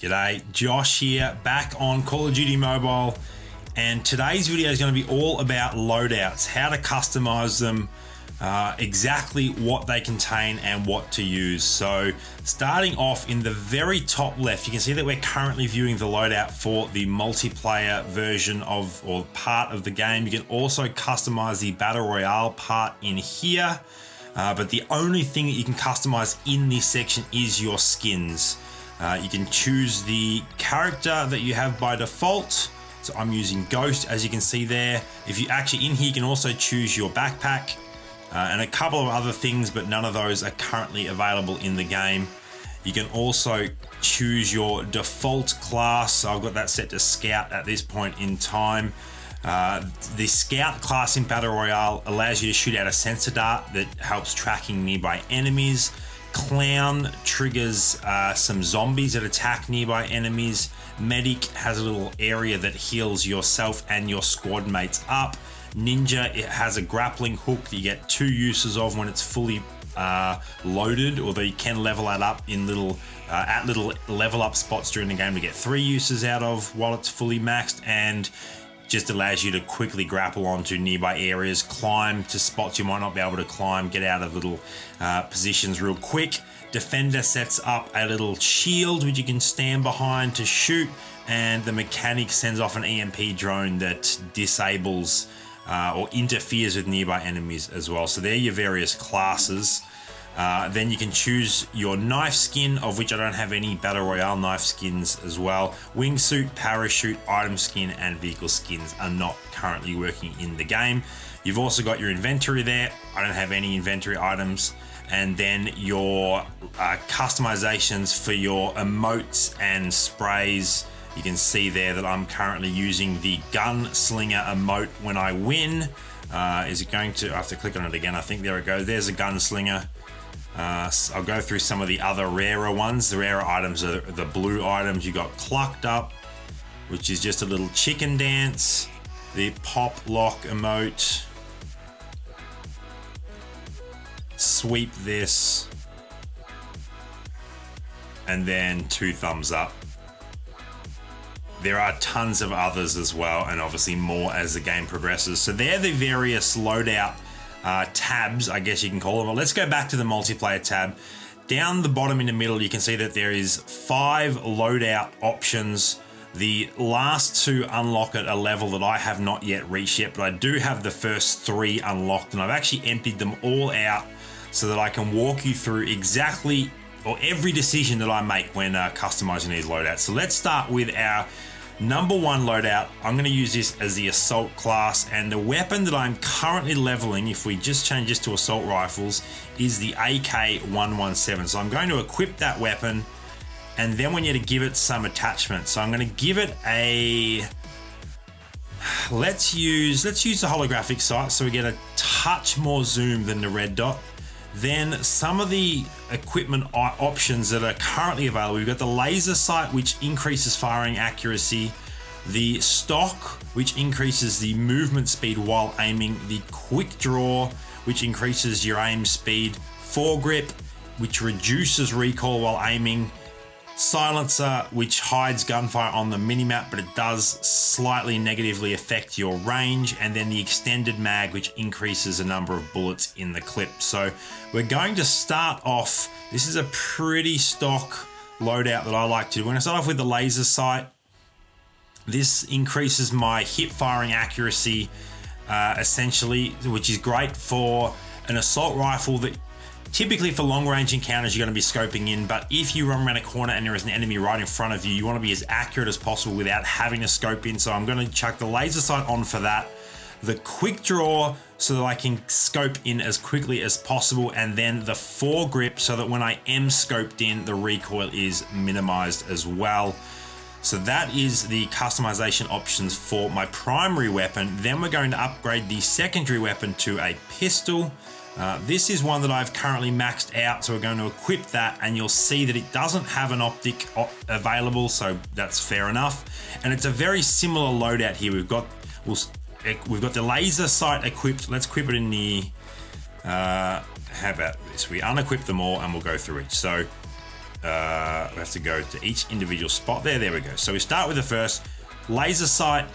G'day, Josh here, back on Call of Duty Mobile, and today's video is going to be all about loadouts, how to customize them, exactly what they contain and what to use. So starting off in the very top left, you can see that we're currently viewing the loadout for the multiplayer version of, or part of the game. You can also customize the Battle Royale part in here, but the only thing that you can customize in this section is your skins. You can choose the character that you have by default. So I'm using Ghost, as you can see there. If you actually in here, you can also choose your backpack and a couple of other things, but none of those are currently available in the game. You can also choose your default class. So I've got that set to Scout at this point in time. The Scout class in Battle Royale allows you to shoot out a sensor dart that helps tracking nearby enemies. Clown triggers some zombies that attack nearby enemies. Medic has a little area that heals yourself and your squad mates up. Ninja, it has a grappling hook that you get 2 uses of when it's fully loaded, although you can level that up in little level up spots during the game to get 3 uses out of while it's fully maxed, and just allows you to quickly grapple onto nearby areas, climb to spots you might not be able to climb, get out of little positions real quick. Defender sets up a little shield which you can stand behind to shoot, and the mechanic sends off an EMP drone that disables or interferes with nearby enemies as well. So they're your various classes. Then you can choose your knife skin, of which I don't have any Battle Royale knife skins as well. Wingsuit, parachute, item skin, and vehicle skins are not currently working in the game. You've also got your inventory there. I don't have any inventory items. And then your customizations for your emotes and sprays. You can see there that I'm currently using the gunslinger emote when I win. Is it going to, I have to click on it again. I think there it goes. There's a gunslinger. I'll go through some of the other rarer ones. The rarer items are the blue items. You got Clucked Up, which is just a little chicken dance. The pop lock emote. Sweep this. And then 2 thumbs up. There are tons of others as well, and obviously more as the game progresses. So they're the various loadout tabs, I guess you can call them. But let's go back to the multiplayer tab. Down the bottom in the middle, you can see that there is 5 loadout options. The last 2 unlock at a level that I have not yet reached yet, but I do have the first 3 unlocked, and I've actually emptied them all out so that I can walk you through exactly or every decision that I make when customizing these loadouts. So let's start with our number 1 loadout. I'm going to use this as the assault class, and the weapon that I'm currently leveling, if we just change this to assault rifles, is the AK-117. So I'm going to equip that weapon, and then we need to give it some attachments. So I'm going to give it a, let's use the holographic sight so we get a touch more zoom than the red dot. Then some of the equipment options that are currently available, we've got the laser sight, which increases firing accuracy, the stock, which increases the movement speed while aiming, the quick draw, which increases your aim speed, foregrip, which reduces recoil while aiming, silencer, which hides gunfire on the minimap, but it does slightly negatively affect your range, and then the extended mag, which increases the number of bullets in the clip. So we're going to start off, this is a pretty stock loadout that I like to do. We're going to start off with the laser sight. This increases my hip firing accuracy essentially, which is great for an assault rifle that typically for long range encounters you're going to be scoping in, but if you run around a corner and there is an enemy right in front of you, you want to be as accurate as possible without having to scope in. So I'm going to chuck the laser sight on for that. The quick draw so that I can scope in as quickly as possible, and then the foregrip so that when I am scoped in, the recoil is minimized as well. So that is the customization options for my primary weapon. Then we're going to upgrade the secondary weapon to a pistol. This is one that I've currently maxed out, so we're going to equip that, and you'll see that it doesn't have an optic available, so that's fair enough. And it's a very similar loadout here. We've got the laser sight equipped. Let's equip it in the how about this? We unequip them all and we'll go through each. So we have to go to each individual spot there. There we go. So we start with the first laser sight.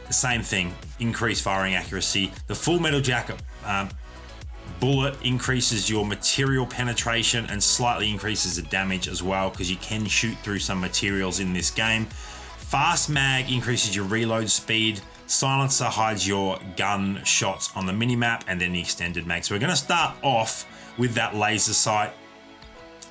The same thing, increased firing accuracy. The full metal jacket bullet increases your material penetration and slightly increases the damage as well, because you can shoot through some materials in this game. Fast mag increases your reload speed. Silencer hides your gun shots on the minimap, and then the extended mag. So we're going to start off with that laser sight.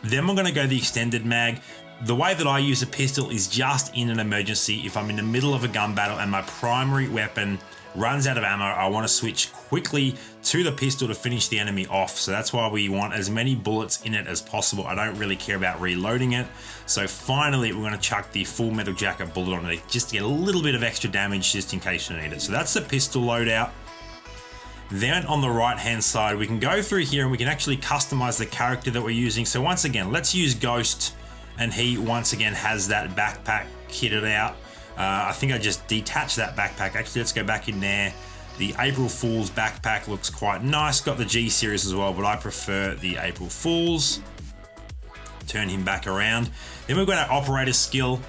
Then we're going to go the extended mag. The way that I use a pistol is just in an emergency. If I'm in the middle of a gun battle and my primary weapon runs out of ammo, I want to switch quickly to the pistol to finish the enemy off. So that's why we want as many bullets in it as possible. I don't really care about reloading it. So finally, we're going to chuck the full metal jacket bullet on it just to get a little bit of extra damage just in case you need it. So that's the pistol loadout. Then on the right hand side, we can go through here and we can actually customize the character that we're using. So once again, let's use Ghost, and he once again has that backpack kitted out. I think I just detached that backpack. Actually, let's go back in there. The April Fool's backpack looks quite nice. Got the G series as well, but I prefer the April Fool's. Turn him back around. Then we've got our operator skill.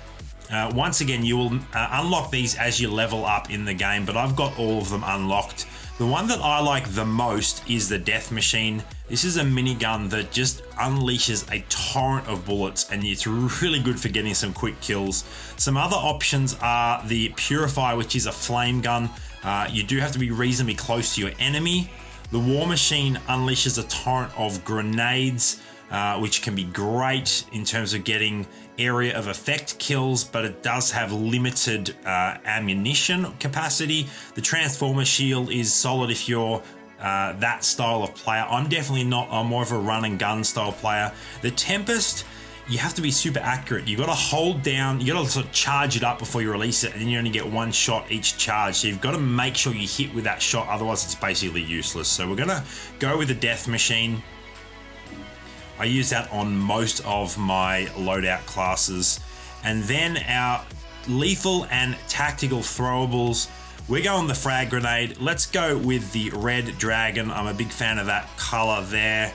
Once again, you will unlock these as you level up in the game, but I've got all of them unlocked. The one that I like the most is the Death Machine. This is a minigun that just unleashes a torrent of bullets, and it's really good for getting some quick kills. Some other options are the Purify, which is a flame gun. You do have to be reasonably close to your enemy. The War Machine unleashes a torrent of grenades, which can be great in terms of getting area of effect kills, but it does have limited ammunition capacity. The Transformer Shield is solid if you're that style of player. I'm definitely not. I'm more of a run and gun style player. The Tempest, you have to be super accurate. You got to hold down, you got to sort of charge it up before you release it, and then you only get one shot each charge. So you've got to make sure you hit with that shot, otherwise it's basically useless. So we're gonna go with the Death Machine. I use that on most of my loadout classes. And then our lethal and tactical throwables. We're going the frag grenade. Let's go with the Red Dragon. I'm a big fan of that color there.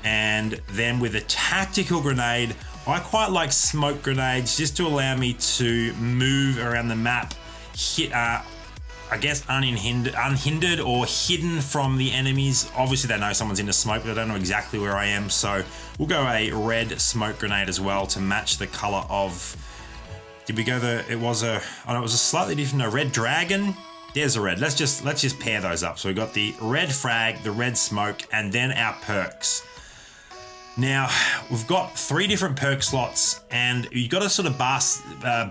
And then with a tactical grenade, I quite like smoke grenades just to allow me to move around the map, hit, I guess unhindered or hidden from the enemies. Obviously they know someone's in the smoke, but I don't know exactly where I am. So we'll go a red smoke grenade as well to match the color of, did we go it was a slightly different, a Red Dragon. There's a red. Let's just pair those up. So we've got the red frag, the red smoke, and then our perks. Now, we've got 3 different perk slots, and you've got to sort of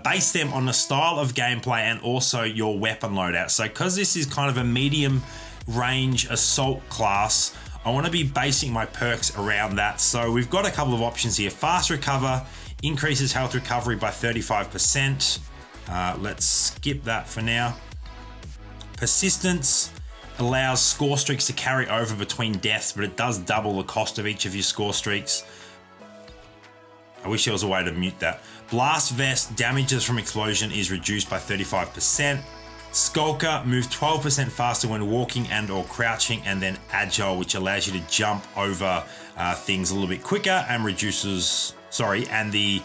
base them on the style of gameplay and also your weapon loadout. So because this is kind of a medium range assault class, I want to be basing my perks around that. So we've got a couple of options here. Fast Recover increases health recovery by 35%. Let's skip that for now. Persistence allows score streaks to carry over between deaths, but it does double the cost of each of your score streaks. I wish there was a way to mute that. Blast Vest, damages from explosion is reduced by 35%. Skulker, move 12% faster when walking and or crouching, and then Agile, which allows you to jump over things a little bit quicker and reduces, and the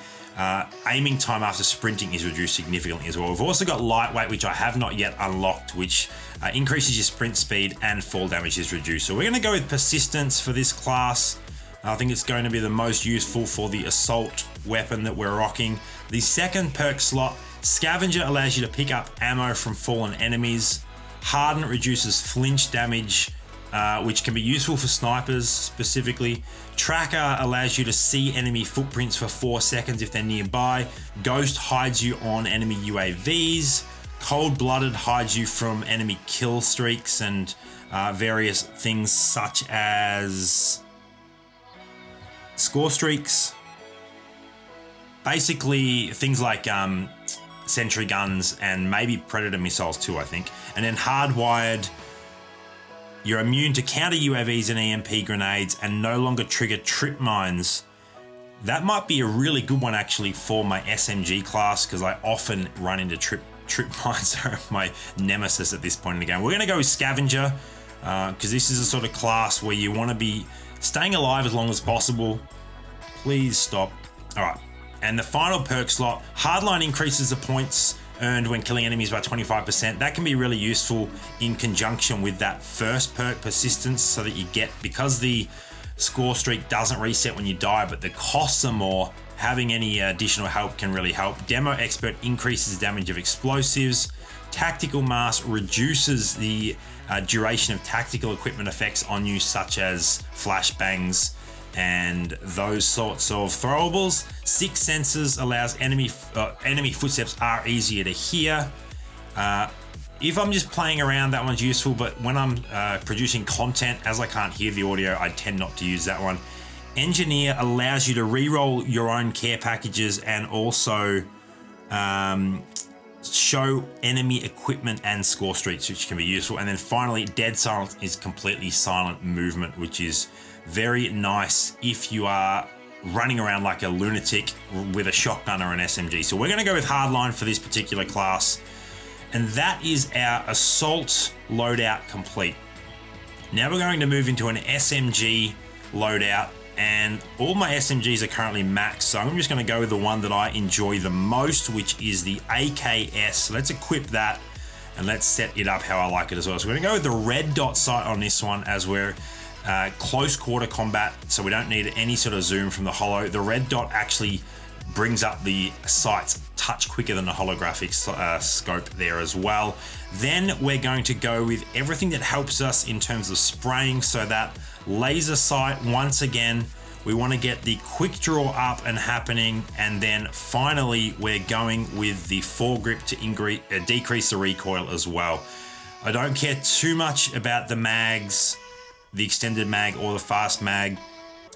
aiming time after sprinting is reduced significantly as well. We've also got Lightweight, which I have not yet unlocked, which increases your sprint speed and fall damage is reduced. So we're going to go with Persistence for this class. I think it's going to be the most useful for the assault weapon that we're rocking. The second perk slot, Scavenger, allows you to pick up ammo from fallen enemies. Harden reduces flinch damage, which can be useful for snipers specifically. Tracker allows you to see enemy footprints for 4 seconds if they're nearby. Ghost hides you on enemy UAVs. Cold-Blooded hides you from enemy kill streaks and various things such as score streaks. Basically things like sentry guns and maybe predator missiles too, I think. And then Hardwired, you're immune to counter UAVs and EMP grenades and no longer trigger trip mines. That might be a really good one actually for my SMG class, because I often run into trip mines. Are my nemesis at this point in the game. We're going to go with Scavenger because this is a sort of class where you want to be staying alive as long as possible. Please stop. All right, and the final perk slot, Hardline increases the points earned when killing enemies by 25%. That can be really useful in conjunction with that first perk, Persistence, so that you get, because the score streak doesn't reset when you die, but the costs are more, having any additional help can really help. Demo Expert increases the damage of explosives. Tactical Mask reduces the duration of tactical equipment effects on you, such as flashbangs and those sorts of throwables. Sixth Senses allows enemy footsteps are easier to hear. If I'm just playing around, that one's useful, but when I'm producing content, as I can't hear the audio, I tend not to use that one. Engineer allows you to re-roll your own care packages and also show enemy equipment and score streaks, which can be useful. And then finally, Dead Silence is completely silent movement, which is very nice if you are running around like a lunatic with a shotgun or an SMG. So we're going to go with Hardline for this particular class. And that is our assault loadout complete. Now we're going to move into an SMG loadout, and all my SMGs are currently maxed, so I'm just going to go with the one that I enjoy the most, which is the AKS. So let's equip that and let's set it up how I like it as well. So we're going to go with the red dot sight on this one, as we're close quarter combat, so we don't need any sort of zoom from the holo. The red dot actually brings up the sight's touch quicker than the holographic scope there as well. Then we're going to go with everything that helps us in terms of spraying, so that laser sight, once again, we want to get the quick draw up and happening. And then finally, we're going with the foregrip to decrease the recoil as well. I don't care too much about the mags, the extended mag or the fast mag.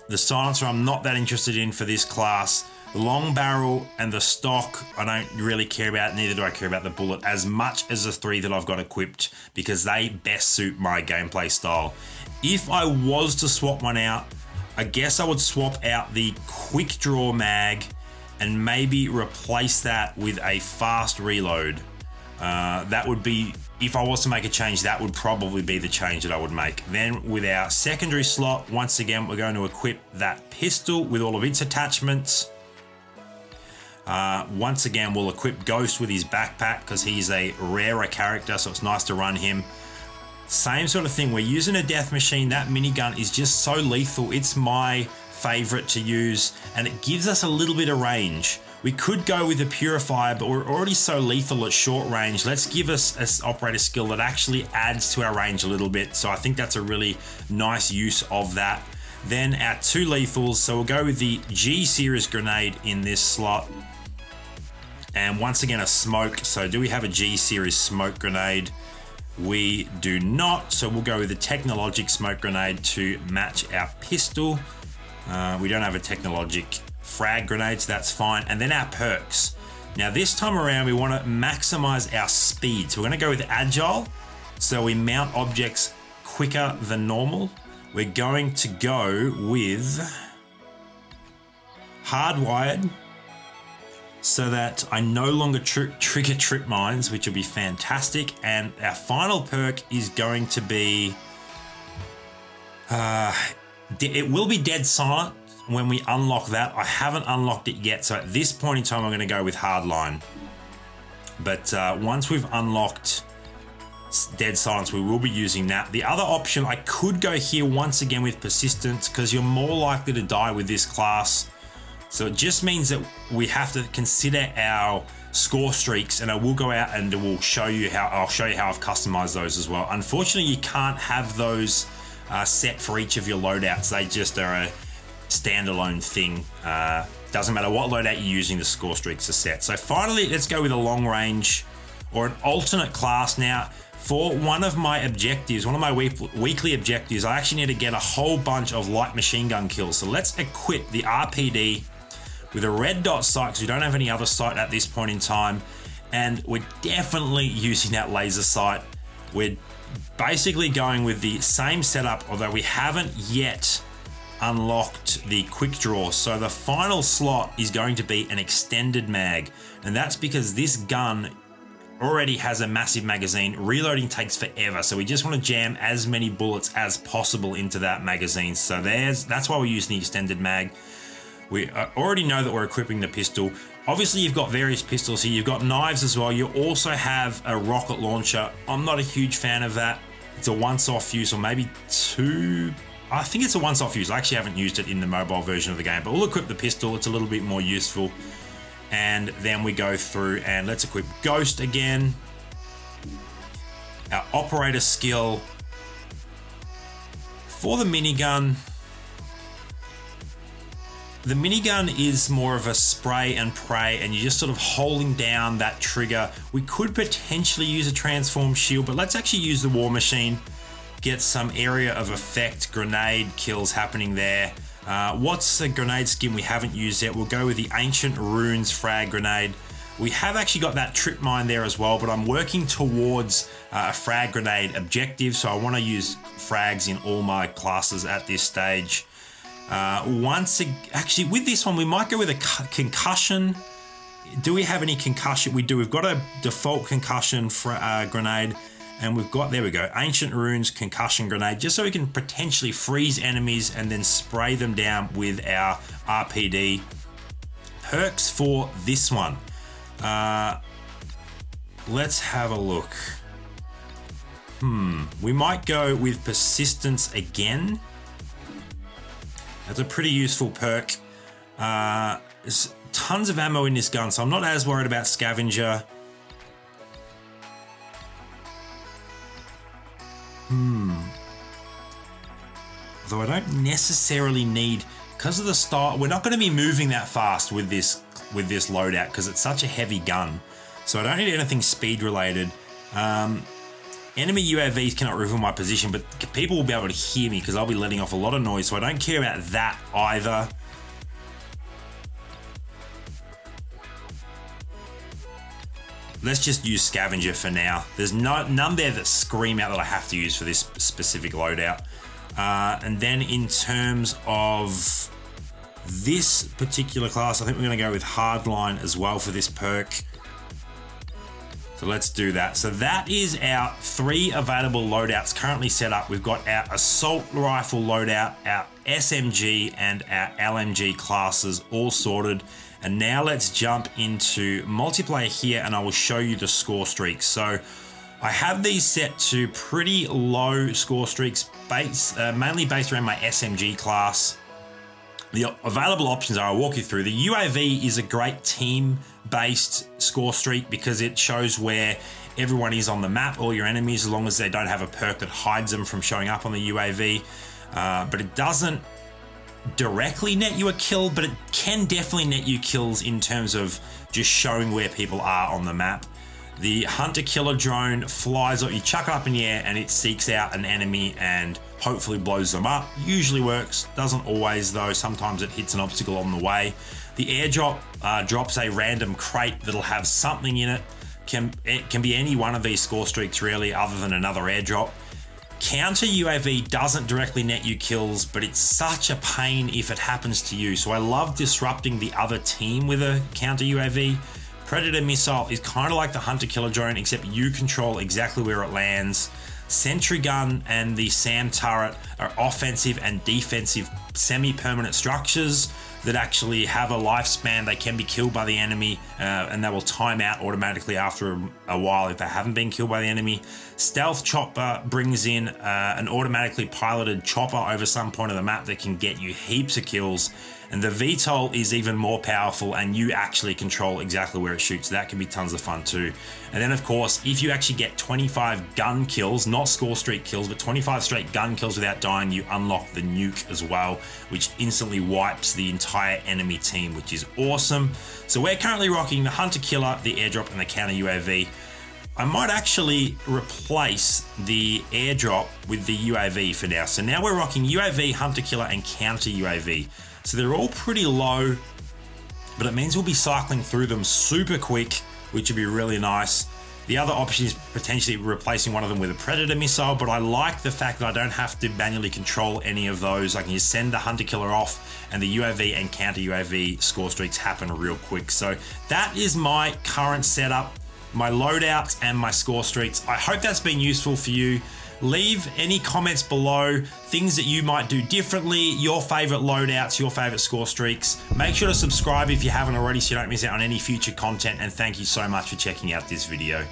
The silencer I'm not that interested in for this class. The long barrel and the stock I don't really care about, neither do I care about the bullet as much as the three that I've got equipped, because they best suit my gameplay style. If I was to swap one out, I guess I would swap out the quick draw mag and maybe replace that with a fast reload. That would be, if I was to make a change, that would probably be the change that I would make. Then with our secondary slot, once again, we're going to equip that pistol with all of its attachments. Once again, we'll equip Ghost with his backpack because he's a rarer character, so it's nice to run him. Same sort of thing, we're using a death machine. That minigun is just so lethal. It's my favorite to use, and it gives us a little bit of range. We could go with a purifier, but we're already so lethal at short range. Let's give us an operator skill that actually adds to our range a little bit. So I think that's a really nice use of that. Then our two lethals, so we'll go with the G series grenade in this slot. And once again, a smoke. So do we have a G series smoke grenade? We do not, so we'll go with the Technologic smoke grenade to match our pistol. We don't have a Technologic frag grenade, so that's fine. And then our perks. Now this time around, we want to maximize our speed. So we're going to go with Agile, so we mount objects quicker than normal. We're going to go with Hardwired, so that I no longer trigger trip mines, which will be fantastic. And our final perk is going to be, it will be Dead Silent when we unlock that. I haven't unlocked it yet, so at this point in time, I'm going to go with Hardline. But once we've unlocked Dead Silence, we will be using that. The other option, I could go here once again with Persistence, because you're more likely to die with this class. So it just means that we have to consider our score streaks, and I will go out and I'll show you how I've customized those as well. Unfortunately, you can't have those set for each of your loadouts. They just are a standalone thing. Doesn't matter what loadout you're using, the score streaks are set. So finally, let's go with a long range or an alternate class. Now, for one of my objectives, one of my weekly objectives, I actually need to get a whole bunch of light machine gun kills. So let's equip the RPD with a red dot sight, because we don't have any other sight at this point in time. And we're definitely using that laser sight. We're basically going with the same setup, although we haven't yet unlocked the quick draw. So the final slot is going to be an extended mag. And that's because this gun already has a massive magazine. Reloading takes forever. So we just want to jam as many bullets as possible into that magazine. So that's why we're using the extended mag. We already know that we're equipping the pistol. Obviously, you've got various pistols here. You've got knives as well. You also have a rocket launcher. I'm not a huge fan of that. It's a once-off use, or maybe two. I think it's a once-off use. I actually haven't used it in the mobile version of the game, but we'll equip the pistol. It's a little bit more useful. And then we go through and let's equip Ghost again. Our operator skill. For the minigun, the minigun is more of a spray and pray, and you're just sort of holding down that trigger. We could potentially use a transform shield, but let's actually use the war machine. Get some area of effect grenade kills happening there. What's a grenade skin we haven't used yet? We'll go with the Ancient Runes frag grenade. We have actually got that trip mine there as well, but I'm working towards a frag grenade objective, so I want to use frags in all my classes at this stage. Actually, with this one, we might go with a concussion. Do we have any concussion? We do. We've got a default concussion grenade, and we've got, there we go, Ancient Runes concussion grenade, just so we can potentially freeze enemies and then spray them down with our RPD. Perks for this one. Let's have a look. We might go with persistence again. That's a pretty useful perk. There's tons of ammo in this gun, so I'm not as worried about scavenger. Although I don't necessarily need, because of the style, we're not going to be moving that fast with this loadout because it's such a heavy gun. So I don't need anything speed related. Enemy UAVs cannot reveal my position, but people will be able to hear me because I'll be letting off a lot of noise, so I don't care about that either. Let's just use scavenger for now. There's none there that scream out that I have to use for this specific loadout. And then in terms of this particular class, I think we're going to go with hardline as well for this perk. So let's do that. So that is our 3 available loadouts currently set up. We've got our assault rifle loadout, our SMG and our LMG classes all sorted. And now let's jump into multiplayer here, and I will show you the score streaks. So I have these set to pretty low score streaks, mainly based around my SMG class. The available options are, I'll walk you through. The UAV is a great team-based score streak because it shows where everyone is on the map, all your enemies, as long as they don't have a perk that hides them from showing up on the UAV. But it doesn't directly net you a kill, but it can definitely net you kills in terms of just showing where people are on the map. The hunter-killer drone flies, you chuck it up in the air and it seeks out an enemy and hopefully blows them up. Usually works, doesn't always though. Sometimes it hits an obstacle on the way. The airdrop drops a random crate that'll have something in it. It can be any one of these score streaks really, other than another airdrop. Counter UAV doesn't directly net you kills, but it's such a pain if it happens to you. So I love disrupting the other team with a counter UAV. Predator missile is kind of like the hunter-killer drone, except you control exactly where it lands. Sentry gun and the SAM turret are offensive and defensive semi-permanent structures that actually have a lifespan. They can be killed by the enemy and they will time out automatically after a while if they haven't been killed by the enemy. Stealth chopper brings in an automatically piloted chopper over some point of the map that can get you heaps of kills. And the VTOL is even more powerful and you actually control exactly where it shoots. That can be tons of fun too. And then of course, if you actually get 25 gun kills, not score streak kills, but 25 straight gun kills without dying, you unlock the nuke as well, which instantly wipes the entire enemy team, which is awesome. So we're currently rocking the Hunter Killer, the airdrop, and the counter UAV. I might actually replace the airdrop with the UAV for now. So now we're rocking UAV, Hunter Killer, and counter UAV. So they're all pretty low, but it means we'll be cycling through them super quick, which would be really nice. The other option is potentially replacing one of them with a Predator missile, but I like the fact that I don't have to manually control any of those. I can just send the Hunter Killer off and the UAV and counter UAV score streaks happen real quick. So that is my current setup, my loadouts and my score streaks. I hope that's been useful for you. Leave any comments below, things that you might do differently, your favorite loadouts, your favorite score streaks. Make sure to subscribe if you haven't already so you don't miss out on any future content, and thank you so much for checking out this video.